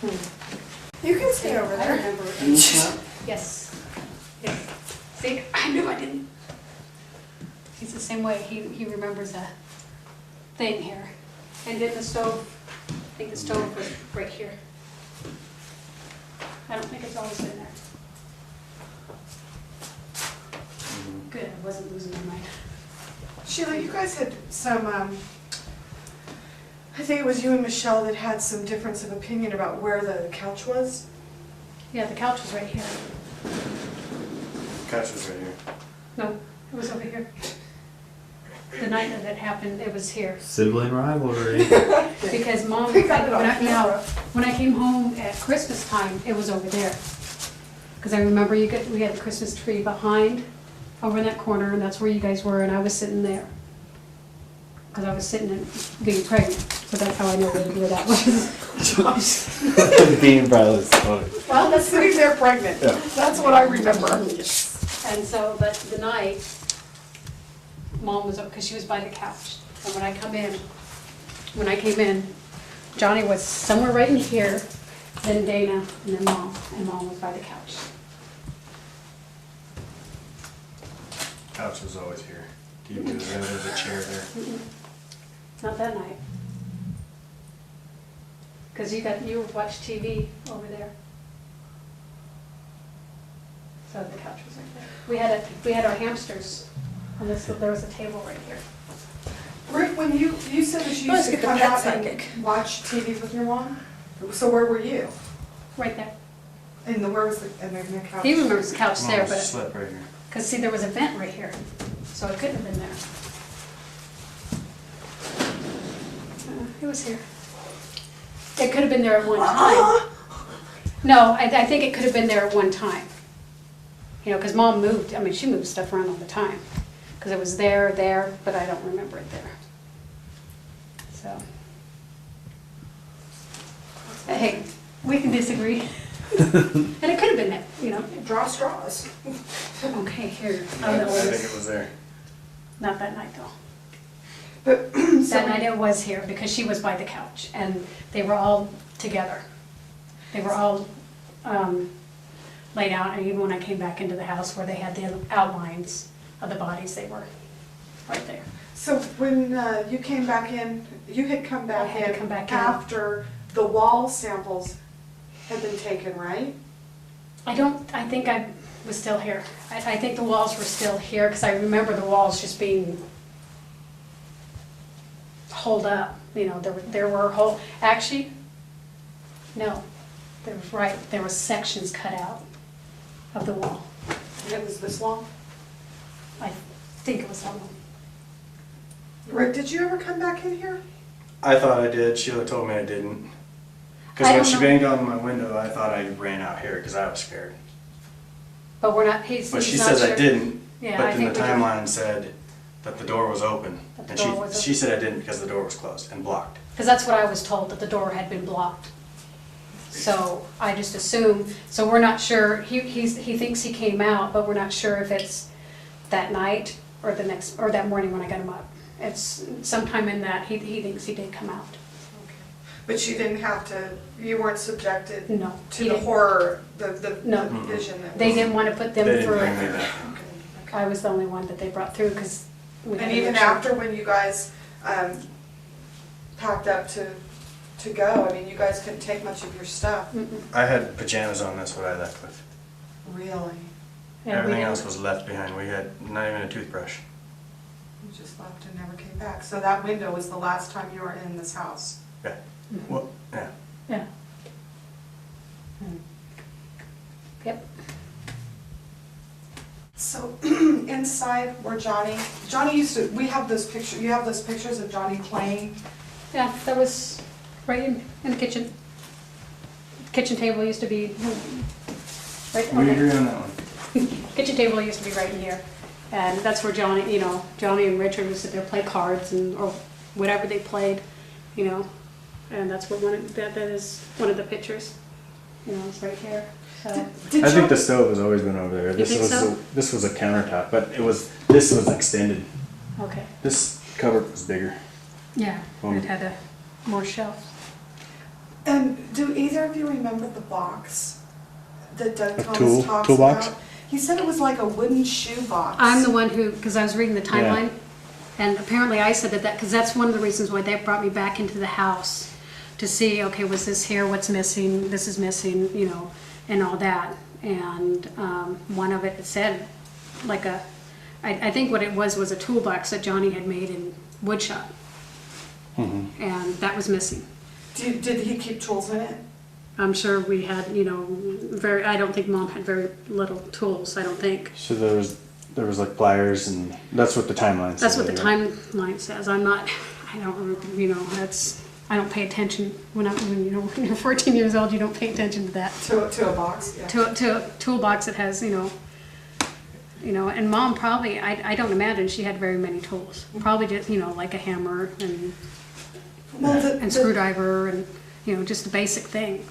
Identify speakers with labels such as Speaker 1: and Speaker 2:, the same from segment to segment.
Speaker 1: You can stay over
Speaker 2: I
Speaker 1: there.
Speaker 2: remember. Yes. Yes. See, I knew I didn't. He's the same way. He remembers a thing here. And then the stove, I think the stove was right here. I don't think it's always been there. Good, I wasn't losing my mind.
Speaker 1: Sheila, you guys had some, I think it was you and Michelle that had some difference of opinion about where the couch was.
Speaker 2: Yeah, the couch was right here.
Speaker 3: Couch was right here.
Speaker 2: No, it was over here. The night that it happened, it was here.
Speaker 4: Sibling rivalry.
Speaker 2: Because Mom,
Speaker 1: We got it on camera.
Speaker 2: when I came home at Christmas time, it was over there. Because I remember we had the Christmas tree behind, over in that corner, and that's where you guys were, and I was sitting there. Because I was sitting and being pregnant, so that's how I know where that was.
Speaker 4: Being brother's funny.
Speaker 2: Well, that's
Speaker 1: Sitting there pregnant.
Speaker 4: Yeah.
Speaker 1: That's what I remember.
Speaker 2: And so, but the night, Mom was up, because she was by the couch. And when I came in, Johnny was somewhere right in here, then Dana, and then Mom, and Mom was by the couch.
Speaker 3: Couch was always here. TV was there, there was a chair there.
Speaker 2: Not that night. Because you watched TV over there. So the couch was right there. We had our hamsters, and there was a table right here.
Speaker 1: Rick, when you said that you
Speaker 2: Let's
Speaker 1: used to
Speaker 2: get the
Speaker 1: come
Speaker 2: pet
Speaker 1: out
Speaker 2: psychic.
Speaker 1: and watch TV with your mom, so where were you?
Speaker 2: Right there.
Speaker 1: Where was in the couch?
Speaker 2: He remembers the couch there,
Speaker 3: Mom
Speaker 2: but,
Speaker 3: slept right here.
Speaker 2: because see, there was a vent right here, so it couldn't have been there. It was here. It could have been there at one time. No, I think it could have been there at one time. You know, because Mom moved, I mean, she moved stuff around all the time. Because it was there, but I don't remember it there. So. Hey, we can disagree. And it could have been that, you know.
Speaker 1: Draw straws.
Speaker 2: Okay, here.
Speaker 3: I think it was there.
Speaker 2: Not that night though.
Speaker 1: But
Speaker 2: That night it was here because she was by the couch and they were all together. They were all laid out, and even when I came back into the house where they had the outlines of the bodies, they were right there.
Speaker 1: So when you came back in, you had come
Speaker 2: I
Speaker 1: back
Speaker 2: had
Speaker 1: in
Speaker 2: to come back in.
Speaker 1: after the wall samples had been taken, right?
Speaker 2: I think I was still here. I think the walls were still here because I remember the walls just being holed up. You know, there were actually, no, there was right, there were sections cut out of the wall.
Speaker 1: And it was this long?
Speaker 2: I think it was that one.
Speaker 1: Rick, did you ever come back in here?
Speaker 3: I thought I did. Sheila told me I didn't. Because
Speaker 2: I
Speaker 3: when
Speaker 2: don't
Speaker 3: she
Speaker 2: know.
Speaker 3: banged on my window, I thought I ran out here because I was scared.
Speaker 2: But we're not, he's
Speaker 3: But she
Speaker 2: not
Speaker 3: says I
Speaker 2: sure.
Speaker 3: didn't.
Speaker 2: Yeah,
Speaker 3: But
Speaker 2: I
Speaker 3: then
Speaker 2: think
Speaker 3: the
Speaker 2: we did.
Speaker 3: timeline said that the door was open.
Speaker 2: That the
Speaker 3: And
Speaker 2: door was
Speaker 3: she
Speaker 2: open.
Speaker 3: said I didn't because the door was closed and blocked.
Speaker 2: Because that's what I was told, that the door had been blocked. So I just assumed, so we're not sure, he thinks he came out, but we're not sure if it's that night or the next, or that morning when I got him up. It's sometime in that, he thinks he did come out.
Speaker 1: But you didn't have to, you weren't subjected
Speaker 2: No.
Speaker 1: to
Speaker 2: he
Speaker 1: the
Speaker 2: didn't.
Speaker 1: horror, the
Speaker 2: No.
Speaker 1: vision that
Speaker 2: They
Speaker 1: was-
Speaker 2: didn't want to put
Speaker 3: They
Speaker 2: them
Speaker 3: didn't bring me
Speaker 2: through.
Speaker 3: that.
Speaker 1: Okay.
Speaker 2: I was the only one that they brought through because we had
Speaker 1: And
Speaker 2: to
Speaker 1: even
Speaker 2: make sure.
Speaker 1: after when you guys packed up to go, I mean, you guys couldn't take much of your stuff.
Speaker 2: Mm-mm.
Speaker 3: I had pajamas on, that's what I left with.
Speaker 1: Really?
Speaker 2: Yeah, we
Speaker 3: Everything
Speaker 2: didn't.
Speaker 3: else was left behind. We had not even a toothbrush.
Speaker 1: You just left and never came back. So that window was the last time you were in this house?
Speaker 3: Yeah.
Speaker 2: Mhm.
Speaker 3: Well, yeah.
Speaker 2: Yeah. Yep.
Speaker 1: So inside where Johnny used to, we have those pictures, you have those pictures of Johnny playing?
Speaker 2: Yeah, that was right in the kitchen. Kitchen table used to be right.
Speaker 3: We
Speaker 2: okay.
Speaker 3: agree on that one.
Speaker 2: Kitchen table used to be right in here, and that's where Johnny, Johnny and Richard would sit there, play cards or whatever they played, and that's what that is one of the pictures. It's right here. So
Speaker 1: Did
Speaker 3: I think
Speaker 1: John-
Speaker 3: the stove has always been over there. This
Speaker 2: think
Speaker 3: was
Speaker 2: so?
Speaker 3: this was a countertop, but this was extended.
Speaker 2: okay.
Speaker 3: This cupboard was bigger.
Speaker 2: Yeah,
Speaker 3: Um,
Speaker 2: it had a more shelf.
Speaker 1: And do either of you remember the box that Doug
Speaker 4: A
Speaker 1: Thomas talks
Speaker 4: toolbox?
Speaker 1: about? He said it was like a wooden shoe box.
Speaker 2: I'm the one who, because I was reading the timeline, and apparently I said that, because that's one of the reasons why they brought me back into the house, to see, okay, was this here, what's missing, this is missing, you know, and all that. And one of it said, like I think what it was a toolbox that Johnny had made in woodshop. And that was missing.
Speaker 1: Did he keep tools in it?
Speaker 2: I'm sure we had, you know, I don't think Mom had very little tools, I don't think.
Speaker 4: So there was like pliers, and that's what the timeline says.
Speaker 2: That's what the
Speaker 4: right?
Speaker 2: timeline says. I don't, you know, I don't pay attention when you know, when you're 14 years old, you don't pay attention to that.
Speaker 1: To a box? Yeah.
Speaker 2: To a toolbox that has, you know, and Mom probably, I don't imagine she had very many tools. Probably just, you know, like a hammer and screwdriver and, you know, just a basic thing.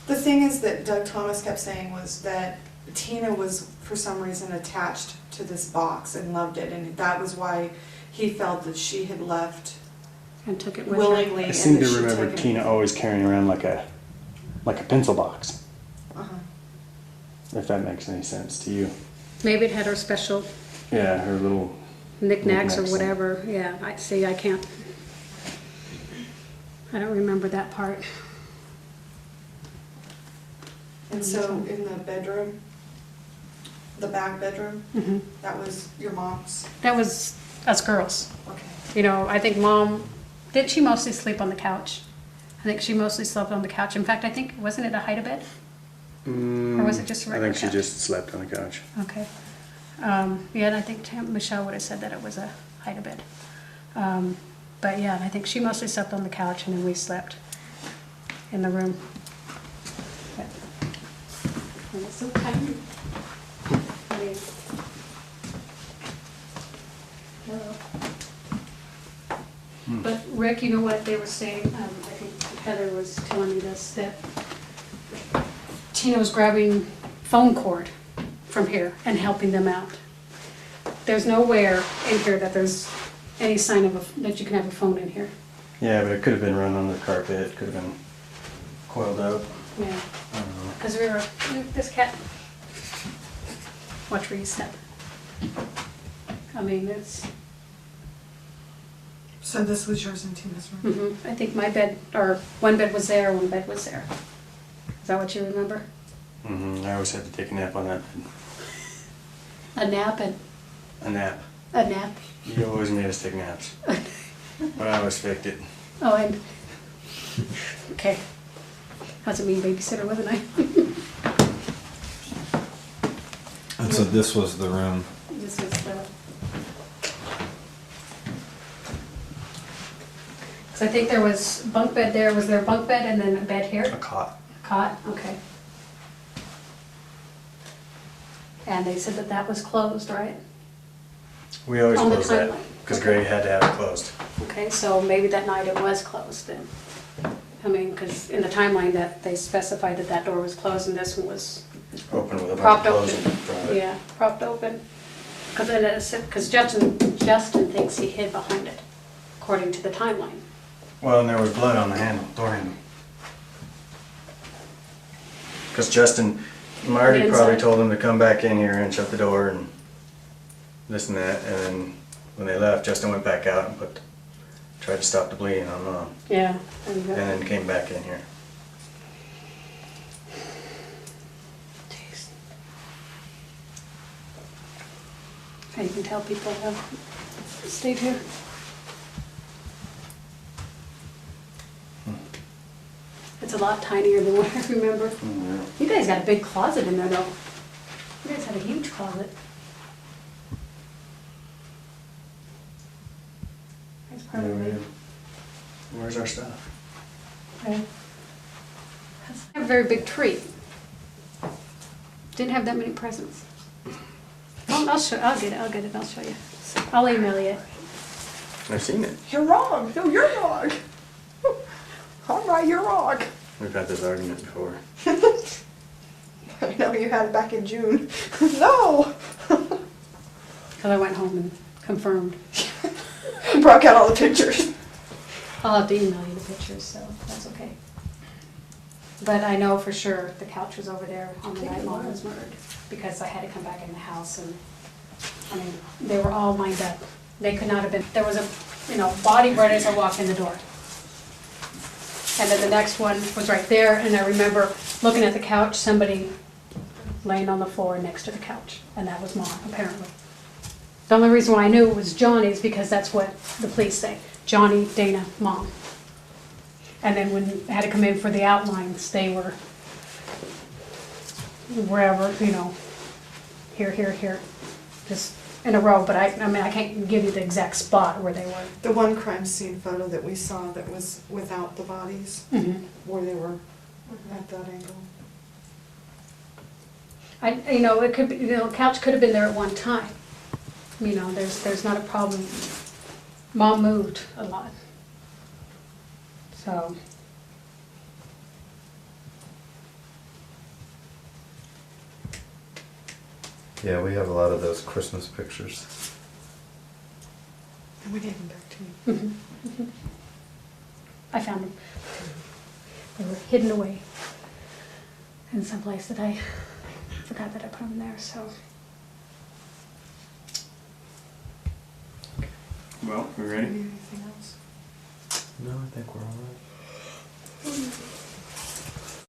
Speaker 1: The thing is that Doug Thomas kept saying was that Tina was, for some reason, attached to this box and loved it, and that was why he felt that she had left
Speaker 2: And took it with
Speaker 1: willingly.
Speaker 4: I
Speaker 1: and
Speaker 4: seem
Speaker 1: that
Speaker 4: to
Speaker 1: she'd
Speaker 4: remember
Speaker 1: taken it.
Speaker 4: Tina always carrying around like a pencil box,
Speaker 1: Uh-huh.
Speaker 4: if that makes any sense to you.
Speaker 2: her. Maybe it had her special
Speaker 4: Yeah, her little.
Speaker 2: knickknacks or
Speaker 4: Knickknacks,
Speaker 2: whatever. Yeah, I see, I don't remember that part.
Speaker 1: And so in the bedroom, the back bedroom,
Speaker 2: Mhm.
Speaker 1: that was your mom's?
Speaker 2: That was us girls.
Speaker 1: Okay.
Speaker 2: You know, I think Mom, didn't she mostly sleep on the couch? I think she mostly slept on the couch. In fact, I think, wasn't it a hide-a-bed? Or was it just a
Speaker 3: I
Speaker 2: regular
Speaker 3: think she
Speaker 2: couch?
Speaker 3: just slept on the couch.
Speaker 2: Okay. Yeah, and I think Michelle would have said that it was a hide-a-bed. But yeah, I think she mostly slept on the couch and then we slept in the room. But, and it's so tiny. I mean, hello. But Rick, you know what they were saying, I think Heather was telling me this, that Tina was grabbing phone cord from here and helping them out. There's nowhere in here that there's any sign of that you can have a phone in here.
Speaker 4: Yeah, but it could have been run on the carpet. It could have been coiled up.
Speaker 2: Yeah,
Speaker 4: I don't know.
Speaker 2: because this cat, watch where you step. I mean, it's,
Speaker 1: So this was yours and Tina's room?
Speaker 2: I think my bed, or one bed was there, one bed was there. Is that what you remember?
Speaker 3: I always had to take a nap on that bed.
Speaker 2: A nap and,
Speaker 3: A nap.
Speaker 2: a nap.
Speaker 3: You always made us take naps. But I always faked it.
Speaker 2: Oh, and, okay. That's a mean babysitter, wasn't I?
Speaker 5: And so this was the room.
Speaker 2: This is the. So I think there was bunk bed there, was there a bunk bed and then a bed
Speaker 3: A
Speaker 2: here?
Speaker 3: cot.
Speaker 2: Cot, okay. And they said that that was closed, right?
Speaker 3: We always
Speaker 2: On the
Speaker 3: closed that
Speaker 2: timeline.
Speaker 3: because
Speaker 2: Okay.
Speaker 3: Greg had to have it closed.
Speaker 2: Okay, so maybe that night it was closed then. I mean, because in the timeline that they specified that that door was closed and this one was
Speaker 3: Open with a bunch
Speaker 2: propped
Speaker 3: of
Speaker 2: open.
Speaker 3: clothes in front of it.
Speaker 2: Yeah, propped open. Because Justin thinks he hid behind it, according to the timeline.
Speaker 3: Well, and there was blood on the handle, door handle. Because Justin, Marty
Speaker 2: The
Speaker 3: probably
Speaker 2: inside?
Speaker 3: told him to come back in here and shut the door and this and that. And then when they left, Justin went back out and tried to stop the bleeding on Mom.
Speaker 2: Yeah. And,
Speaker 3: And then came back in here.
Speaker 2: Jeez. And you can tell people have stayed here. It's a lot tinier than what I remember. You guys got a big closet in there though. You guys had a huge closet. That's
Speaker 3: Yeah,
Speaker 2: probably.
Speaker 3: we did. Where's our stuff?
Speaker 2: Okay. A very big tree. Didn't have that many presents. I'll get it, I'll show you. I'll email you.
Speaker 3: I've seen it.
Speaker 1: You're wrong. No, you're wrong. All right, you're wrong.
Speaker 3: We've had this argument before.
Speaker 1: I know you had it back in June. No.
Speaker 2: Because I went home and confirmed.
Speaker 1: Broke out all the pictures.
Speaker 2: I'll have to email you the pictures, so that's okay. But I know for sure the couch was over there on the night Mom was murdered, because I had to come back in the house and, I mean, they were all lined up. They could not have been, there was a, body right as I walked in the door. And then the next one was right there, and I remember looking at the couch, somebody laying on the floor next to the couch, and that was Mom, apparently. The only reason why I knew it was Johnny is because that's what the police say. Johnny, Dana, Mom. And then when I had to come in for the outlines, they were wherever, here, just in a row. But I can't give you the exact spot where they were.
Speaker 1: The one crime scene photo that we saw that was without the bodies, where they were at that angle.
Speaker 2: It could be, couch could have been there at one time. There's not a problem. Mom moved a lot. So.
Speaker 5: Yeah, we have a lot of those Christmas pictures.
Speaker 1: And we gave them back to you.
Speaker 2: I found them. They were hidden away in some place that I forgot that I put them there, so.
Speaker 3: Well, we ready?
Speaker 1: Anything else?
Speaker 5: No, I think we're all right.